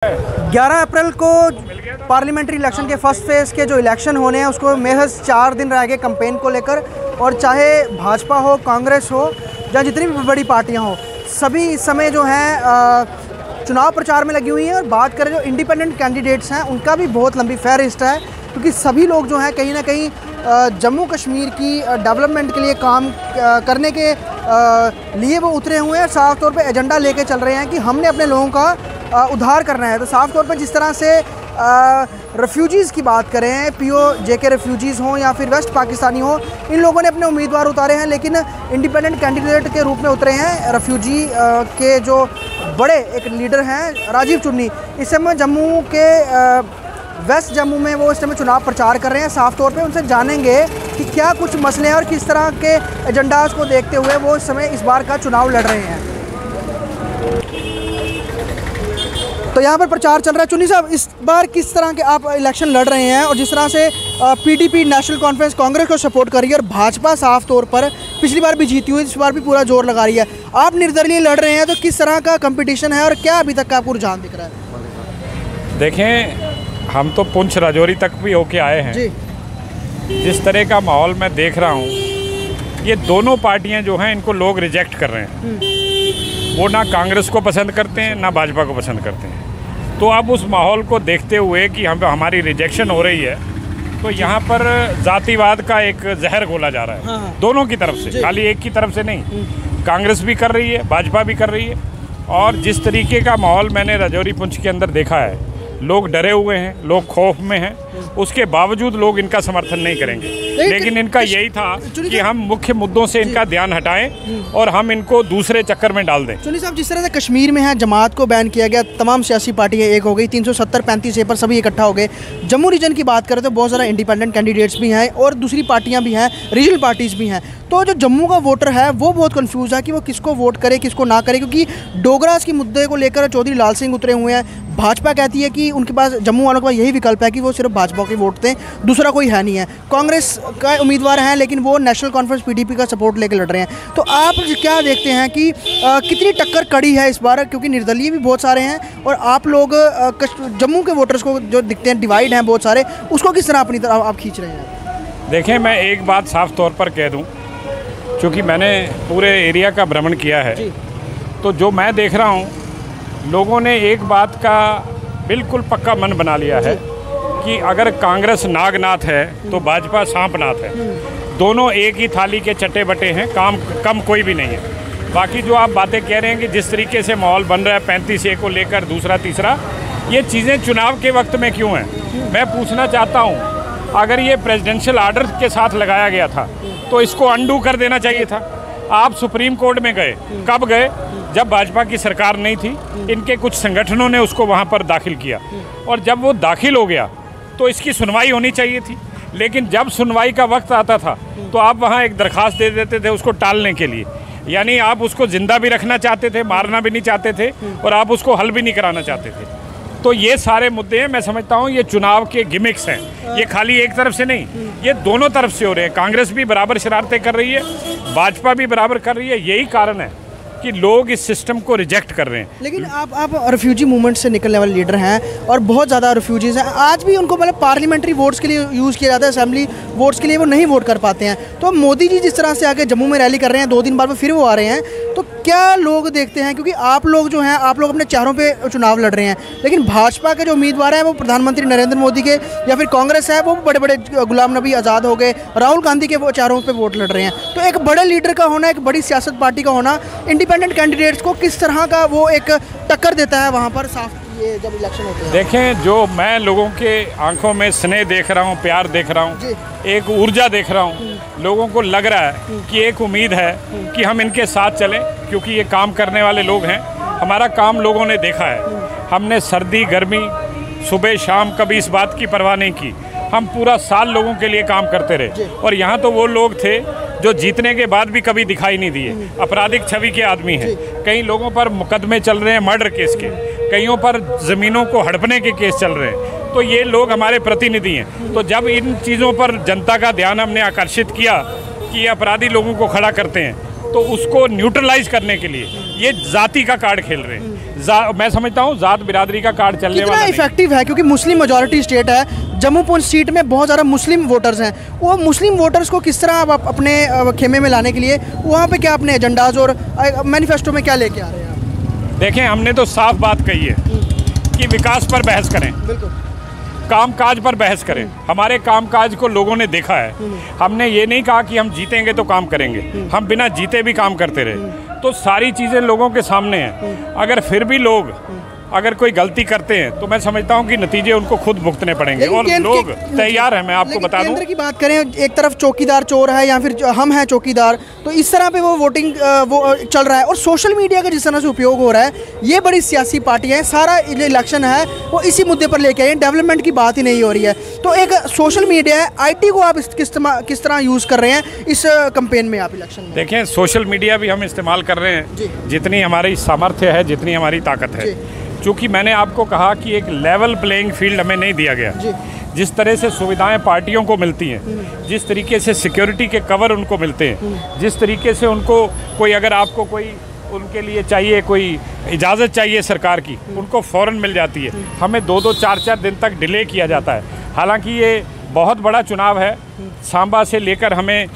11 अप्रैल को parliamentary election के first phase के जो इलेक्शन होने हैं उसको महज 4 दिन रह गए कैंपेन को लेकर। और चाहे भाजपा हो, कांग्रेस हो या जितनी भी बड़ी पार्टियां हो, सभी इस समय जो हैं चुनाव प्रचार में लगी हुई हैं। और बात करें जो इंडिपेंडेंट कैंडिडेट्स हैं उनका भी बहुत लंबी फहरिस्त है, क्योंकि सभी लोग जो हैं कहीं ना कहीं जम्मू कश्मीर की डेवलपमेंट के लिए काम करने के लिए वो उतरे हुए हैं। साफ तौर पे एजेंडा लेके चल रहे हैं कि हमने अपने लोगों का उद्धार करना है। तो साफ तौर पे जिस तरह से रेफ्यूजीज़ की बात करें, POJK रेफ्यूजीज़ हों या फिर वेस्ट पाकिस्तानी हों, इन लोगों ने अपने उम्मीदवार उतारे हैं, लेकिन इंडिपेंडेंट कैंडिडेट के रूप में उतरे हैं रेफ्यूजी के जो बड़े एक लीडर हैं राजीव चुन्नी। इस समय जम्मू के वेस्ट जम्मू में वो इस समय चुनाव प्रचार कर रहे हैं। साफ तौर पे उनसे जानेंगे कि क्या कुछ मसले हैं और किस तरह के एजेंडाज को देखते हुए वो इस समय इस बार का चुनाव लड़ रहे हैं। तो यहाँ पर प्रचार चल रहा है। चुन्नी साहब, इस बार किस तरह के आप इलेक्शन लड़ रहे हैं? और जिस तरह से PDP नेशनल कॉन्फ्रेंस कांग्रेस को सपोर्ट कर रही है और भाजपा साफ तौर पर पिछली बार भी जीती हुई, इस बार भी पूरा जोर लगा रही है, आप निर्दलीय लड़ रहे हैं, तो किस तरह का कंपटीशन है और क्या अभी तक का आपको रुझान दिख रहा है? देखें, हम तो पुंछ राजौरी तक भी होके आए हैं जी। जिस तरह का माहौल मैं देख रहा हूँ, ये दोनों पार्टियां जो हैं इनको लोग रिजेक्ट कर रहे हैं। वो ना कांग्रेस को पसंद करते हैं ना भाजपा को पसंद करते हैं। तो अब उस माहौल को देखते हुए कि हमारी रिजेक्शन हो रही है, तो यहाँ पर जातिवाद का एक जहर घोला जा रहा है। हाँ। दोनों की तरफ से, खाली एक की तरफ से नहीं। कांग्रेस भी कर रही है, भाजपा भी कर रही है। और जिस तरीके का माहौल मैंने राजौरी पुंछ के अंदर देखा है, लोग डरे हुए हैं, लोग खौफ में हैं, उसके बावजूद लोग इनका समर्थन नहीं करेंगे। लेकिन इनका यही था कि हम मुख्य मुद्दों से इनका ध्यान हटाएं और हम इनको दूसरे चक्कर में डाल दें। चुन्नी साहब, जिस तरह से कश्मीर में है जमात को बैन किया गया, तमाम सियासी पार्टियां एक हो गई, 370-35 पर सभी इकट्ठा हो गए। जम्मू रीजन की बात करें तो बहुत सारा इंडिपेंडेंट कैंडिडेट्स भी हैं और दूसरी पार्टियाँ भी हैं, रीजनल पार्टीज़ भी हैं। तो जो जम्मू का वोटर है वो बहुत कंफ्यूज है कि वो किसको वोट करे किसको ना करे, क्योंकि डोगरास के मुद्दे को लेकर चौधरी लाल सिंह उतरे हुए हैं। भाजपा कहती है कि उनके पास, जम्मू वालों के पास यही विकल्प है कि वो सिर्फ भाजपा के वोट दें, दूसरा कोई है नहीं है। कांग्रेस का उम्मीदवार हैं लेकिन वो नेशनल कॉन्फ्रेंस PDP का सपोर्ट लेकर लड़ रहे हैं। तो आप क्या देखते हैं कि कितनी टक्कर कड़ी है इस बार, क्योंकि निर्दलीय भी बहुत सारे हैं और आप लोग जम्मू के वोटर्स को जो दिखते हैं डिवाइड हैं बहुत सारे, उसको किस तरह अपनी तरफ आप खींच रहे हैं? देखें, मैं एक बात साफ तौर पर कह दूँ, क्योंकि मैंने पूरे एरिया का भ्रमण किया है, तो जो मैं देख रहा हूँ, लोगों ने एक बात का बिल्कुल पक्का मन बना लिया है कि अगर कांग्रेस नागनाथ है तो भाजपा सांपनाथ है। दोनों एक ही थाली के चट्टे बटे हैं, काम कम कोई भी नहीं है। बाकी जो आप बातें कह रहे हैं कि जिस तरीके से माहौल बन रहा है 35A को लेकर दूसरा तीसरा, ये चीज़ें चुनाव के वक्त में क्यों हैं? मैं पूछना चाहता हूँ, अगर ये प्रेसिडेंशियल आर्डर के साथ लगाया गया था तो इसको अंडू कर देना चाहिए था। आप सुप्रीम कोर्ट में गए, कब गए? जब भाजपा की सरकार नहीं थी, इनके कुछ संगठनों ने उसको वहाँ पर दाखिल किया, और जब वो दाखिल हो गया तो इसकी सुनवाई होनी चाहिए थी। लेकिन जब सुनवाई का वक्त आता था तो आप वहाँ एक दरख्वास्त दे देते थे उसको टालने के लिए। यानी आप उसको जिंदा भी रखना चाहते थे, मारना भी नहीं चाहते थे, और आप उसको हल भी नहीं कराना चाहते थे। तो ये सारे मुद्दे हैं, मैं समझता हूँ ये चुनाव के गिमिक्स हैं। ये खाली एक तरफ से नहीं, ये दोनों तरफ से हो रहे हैं। कांग्रेस भी बराबर शरारतें कर रही है, भाजपा भी बराबर कर रही है। यही कारण है कि लोग इस सिस्टम को रिजेक्ट कर रहे हैं। लेकिन आप रेफ्यूजी मूवमेंट से निकलने वाले लीडर हैं और बहुत ज़्यादा रेफ्यूजीज़ हैं। आज भी उनको मतलब पार्लियामेंट्री वोट्स के लिए यूज़ किया जाता है, असेंबली वोट्स के लिए वो नहीं वोट कर पाते हैं। तो मोदी जी जिस तरह से आके जम्मू में रैली कर रहे हैं, 2 दिन बाद में फिर वो आ रहे हैं, तो क्या लोग देखते हैं? क्योंकि आप लोग जो हैं, आप लोग अपने चेहरों पे चुनाव लड़ रहे हैं, लेकिन भाजपा के जो उम्मीदवार हैं वो प्रधानमंत्री नरेंद्र मोदी के, या फिर कांग्रेस है वो बड़े बड़े गुलाम नबी आज़ाद हो गए, राहुल गांधी के वो चेहरों पे वोट लड़ रहे हैं। तो एक बड़े लीडर का होना, एक बड़ी सियासत पार्टी का होना, इंडिपेंडेंट कैंडिडेट्स को किस तरह का वो एक टक्कर देता है वहाँ पर साफ, ये जब इलेक्शन होते हैं? देखें, जो मैं लोगों के आंखों में स्नेह देख रहा हूँ, प्यार देख रहा हूँ, एक ऊर्जा देख रहा हूँ, लोगों को लग रहा है कि एक उम्मीद है कि हम इनके साथ चलें, क्योंकि ये काम करने वाले लोग हैं। हमारा काम लोगों ने देखा है, हमने सर्दी गर्मी सुबह शाम कभी इस बात की परवाह नहीं की। हम पूरा साल लोगों के लिए काम करते रहे, और यहाँ तो वो लोग थे जो जीतने के बाद भी कभी दिखाई नहीं दिए। आपराधिक छवि के आदमी हैं, कई लोगों पर मुकदमे चल रहे हैं मर्डर केस के, कईयों पर ज़मीनों को हड़पने के केस चल रहे हैं। तो ये लोग हमारे प्रतिनिधि हैं। तो जब इन चीज़ों पर जनता का ध्यान हमने आकर्षित किया कि ये अपराधी लोगों को खड़ा करते हैं, तो उसको न्यूट्रलाइज करने के लिए ये जाति का कार्ड खेल रहे हैं। मैं समझता हूँ जात बिरादरी का कार्ड चलने वाला नहीं। इफेक्टिव है क्योंकि मुस्लिम मेजॉरिटी स्टेट है, जम्मू पुंछ सीट में बहुत ज़्यादा मुस्लिम वोटर्स हैं। वो मुस्लिम वोटर्स को किस तरह आप अपने खेमे में लाने के लिए वहाँ पे क्या अपने एजेंडाज और मैनिफेस्टो में क्या लेके आ रहे हैं? देखें, हमने तो साफ बात कही है कि विकास पर बहस करें, बिल्कुल कामकाज पर बहस करें। हमारे कामकाज को लोगों ने देखा है। हमने ये नहीं कहा कि हम जीतेंगे तो काम करेंगे, हम बिना जीते भी काम करते रहे। तो सारी चीज़ें लोगों के सामने हैं। अगर फिर भी लोग अगर कोई गलती करते हैं तो मैं समझता हूं कि नतीजे उनको खुद भुगतने पड़ेंगे और लोग तैयार हैं। मैं आपको बता दूं, केंद्र की बात करें, एक तरफ चौकीदार चोर है या फिर हम हैं चौकीदार, तो इस तरह पे वो वोटिंग वो चल रहा है। और सोशल मीडिया का जिस तरह से उपयोग हो रहा है, ये बड़ी सियासी पार्टियां हैं, सारा जो इलेक्शन है वो इसी मुद्दे पर लेके आए, डेवलपमेंट की बात ही नहीं हो रही है। तो एक सोशल मीडिया है, IT को आप किस तरह यूज़ कर रहे हैं इस कैंपेन में आप इलेक्शन में? देखें, सोशल मीडिया भी हम इस्तेमाल कर रहे हैं जितनी हमारी सामर्थ्य है, जितनी हमारी ताकत है। चूँकि मैंने आपको कहा कि एक लेवल प्लेइंग फील्ड हमें नहीं दिया गया। जिस तरह से सुविधाएं पार्टियों को मिलती हैं, जिस तरीके से सिक्योरिटी के कवर उनको मिलते हैं, जिस तरीके से उनको कोई अगर आपको कोई उनके लिए चाहिए, कोई इजाज़त चाहिए सरकार की, उनको फ़ौरन मिल जाती है। हमें 2-2, 4-4 दिन तक डिले किया जाता है। हालांकि ये बहुत बड़ा चुनाव है, सांबा से लेकर हमें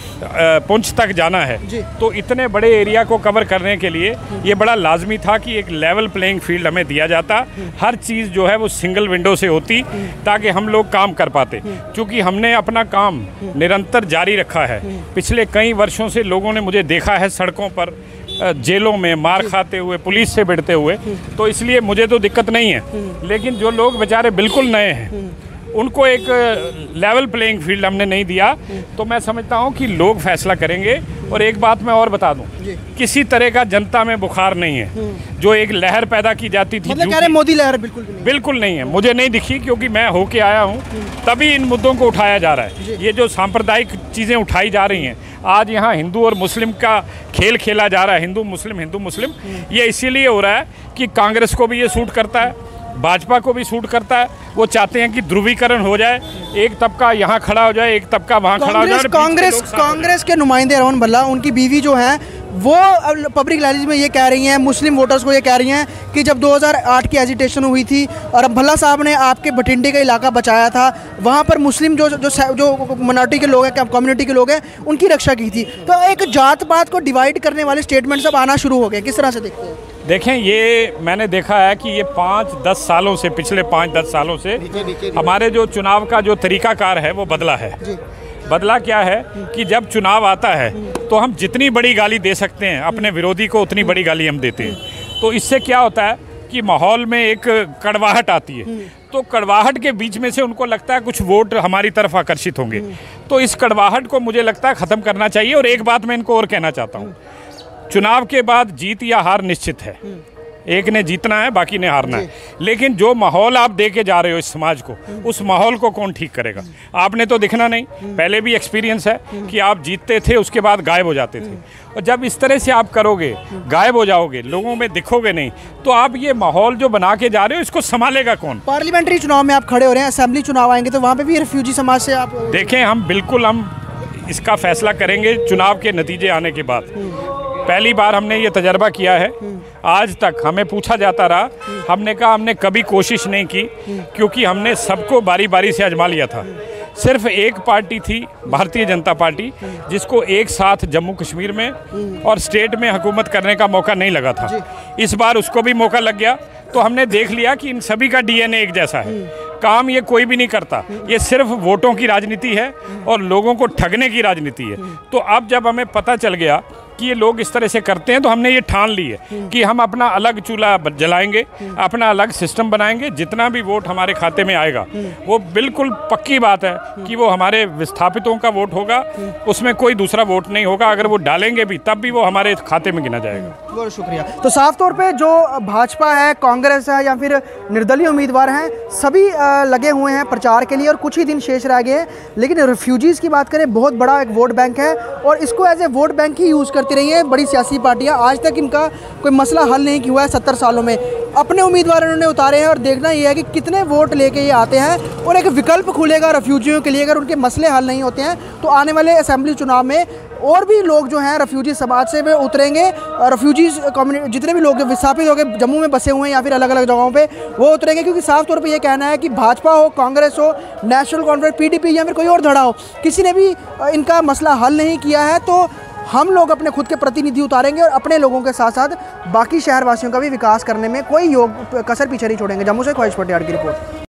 पुंछ तक जाना है, तो इतने बड़े एरिया को कवर करने के लिए ये बड़ा लाजमी था कि एक लेवल प्लेइंग फील्ड हमें दिया जाता। हर चीज़ जो है वो सिंगल विंडो से होती ताकि हम लोग काम कर पाते। क्योंकि हमने अपना काम निरंतर जारी रखा है। पिछले कई वर्षों से लोगों ने मुझे देखा है सड़कों पर, जेलों में मार खाते हुए, पुलिस से भिड़ते हुए, तो इसलिए मुझे तो दिक्कत नहीं है। लेकिन जो लोग बेचारे बिल्कुल नए हैं उनको एक लेवल प्लेइंग फील्ड हमने नहीं दिया। तो मैं समझता हूं कि लोग फैसला करेंगे। और एक बात मैं और बता दूं, किसी तरह का जनता में बुखार नहीं है। जो एक लहर पैदा की जाती थी, मतलब कह रहे मोदी लहर बिल्कुल नहीं है, मुझे नहीं दिखी, क्योंकि मैं होके आया हूं तभी इन मुद्दों को उठाया जा रहा है। ये जो सांप्रदायिक चीज़ें उठाई जा रही हैं, आज यहाँ हिंदू और मुस्लिम का खेल खेला जा रहा है, हिंदू मुस्लिम, ये इसीलिए हो रहा है कि कांग्रेस को भी ये सूट करता है, भाजपा को भी सूट करता है। वो चाहते हैं कि ध्रुवीकरण हो जाए, एक तबका यहाँ खड़ा हो जाए, एक तबका वहाँ खड़ा हो जाए। कांग्रेस के नुमाइंदे रोहन भल्ला, उनकी बीवी जो हैं वो पब्लिक रैलीज में ये कह रही हैं, मुस्लिम वोटर्स को ये कह रही हैं कि जब 2008 की एजिटेशन हुई थी और भल्ला साहब ने आपके बठिंडे का इलाका बचाया था, वहाँ पर मुस्लिम जो माइनॉरिटी के लोग हैं, कम्युनिटी के लोग हैं, उनकी रक्षा की थी। तो एक जात पात को डिवाइड करने वाले स्टेटमेंट सब आना शुरू हो गए, किस तरह से देखते हैं? देखें, ये मैंने देखा है कि ये 5-10 सालों से, पिछले 5-10 सालों से हमारे जो चुनाव का जो तरीकाकार है वो बदला है। बदला क्या है कि जब चुनाव आता है तो हम जितनी बड़ी गाली दे सकते हैं अपने विरोधी को, उतनी बड़ी गाली हम देते हैं। तो इससे क्या होता है कि माहौल में एक कड़वाहट आती है। तो कड़वाहट के बीच में से उनको लगता है कुछ वोट हमारी तरफ आकर्षित होंगे। तो इस कड़वाहट को मुझे लगता है ख़त्म करना चाहिए। और एक बात मैं इनको और कहना चाहता हूँ, चुनाव के बाद जीत या हार निश्चित है, एक ने जीतना है, बाकी ने हारना है। लेकिन जो माहौल आप दे के जा रहे हो इस समाज को, उस माहौल को कौन ठीक करेगा? आपने तो दिखना नहीं, पहले भी एक्सपीरियंस है कि आप जीतते थे, उसके बाद गायब हो जाते थे। और जब इस तरह से आप करोगे, गायब हो जाओगे, लोगों में दिखोगे नहीं, तो आप ये माहौल जो बना के जा रहे हो, इसको संभालेगा कौन? पार्लियामेंट्री चुनाव में आप खड़े हो रहे हैं, असेंबली चुनाव आएंगे तो वहाँ पे भी रिफ्यूजी समाज से आप देखें, हम इसका फैसला करेंगे चुनाव के नतीजे आने के बाद। पहली बार हमने ये तजर्बा किया है। आज तक हमें पूछा जाता रहा, हमने कहा हमने कभी कोशिश नहीं की, क्योंकि हमने सबको बारी बारी से आजमा लिया था। सिर्फ एक पार्टी थी, भारतीय जनता पार्टी, जिसको एक साथ जम्मू कश्मीर में और स्टेट में हुकूमत करने का मौका नहीं लगा था। इस बार उसको भी मौका लग गया। तो हमने देख लिया कि इन सभी का DNA एक जैसा है। काम ये कोई भी नहीं करता, ये सिर्फ वोटों की राजनीति है और लोगों को ठगने की राजनीति है। तो अब जब हमें पता चल गया कि ये लोग इस तरह से करते हैं, तो हमने ये ठान ली है कि हम अपना अलग चूल्हा जलाएंगे, अपना अलग सिस्टम बनाएंगे। जितना भी वोट हमारे खाते में आएगा, वो बिल्कुल पक्की बात है कि वो हमारे विस्थापितों का वोट होगा, उसमें कोई दूसरा वोट नहीं होगा। अगर वो डालेंगे भी, तब भी वो हमारे खाते में गिना जाएगा। बहुत शुक्रिया। तो साफ तौर पे जो भाजपा है, कांग्रेस है या फिर निर्दलीय उम्मीदवार हैं, सभी लगे हुए हैं प्रचार के लिए और कुछ ही दिन शेष रह गए हैं। लेकिन रिफ्यूजीज़ की बात करें, बहुत बड़ा एक वोट बैंक है और इसको एज ए वोट बैंक ही यूज़ कर करती रही हैं बड़ी सियासी पार्टियां, आज तक इनका कोई मसला हल नहीं हुआ है 70 सालों में। अपने उम्मीदवार उन्होंने उतारे हैं और देखना ये है कि कितने वोट लेके ये आते हैं और एक विकल्प खुलेगा रेफ्यूजियों के लिए। अगर उनके मसले हल नहीं होते हैं तो आने वाले असेंबली चुनाव में और भी लोग जो हैं रेफ्यूजी समाज से वे उतरेंगे। रेफ्यूजीज कम्युनिटी जितने भी लोग विस्थापित हो गए जम्मू में बसे हुए हैं या फिर अलग अलग जगहों पे, वो उतरेंगे। क्योंकि साफ तौर पे ये कहना है कि भाजपा हो, कांग्रेस हो, नेशनल कॉन्फ्रेंस, पीडीपी या फिर कोई और धड़ा हो, किसी ने भी इनका मसला हल नहीं किया है। तो हम लोग अपने खुद के प्रतिनिधि उतारेंगे और अपने लोगों के साथ साथ बाकी शहरवासियों का भी विकास करने में कोई कसर पीछे नहीं छोड़ेंगे। जम्मू से ख्वाहिश पटियाल की रिपोर्ट।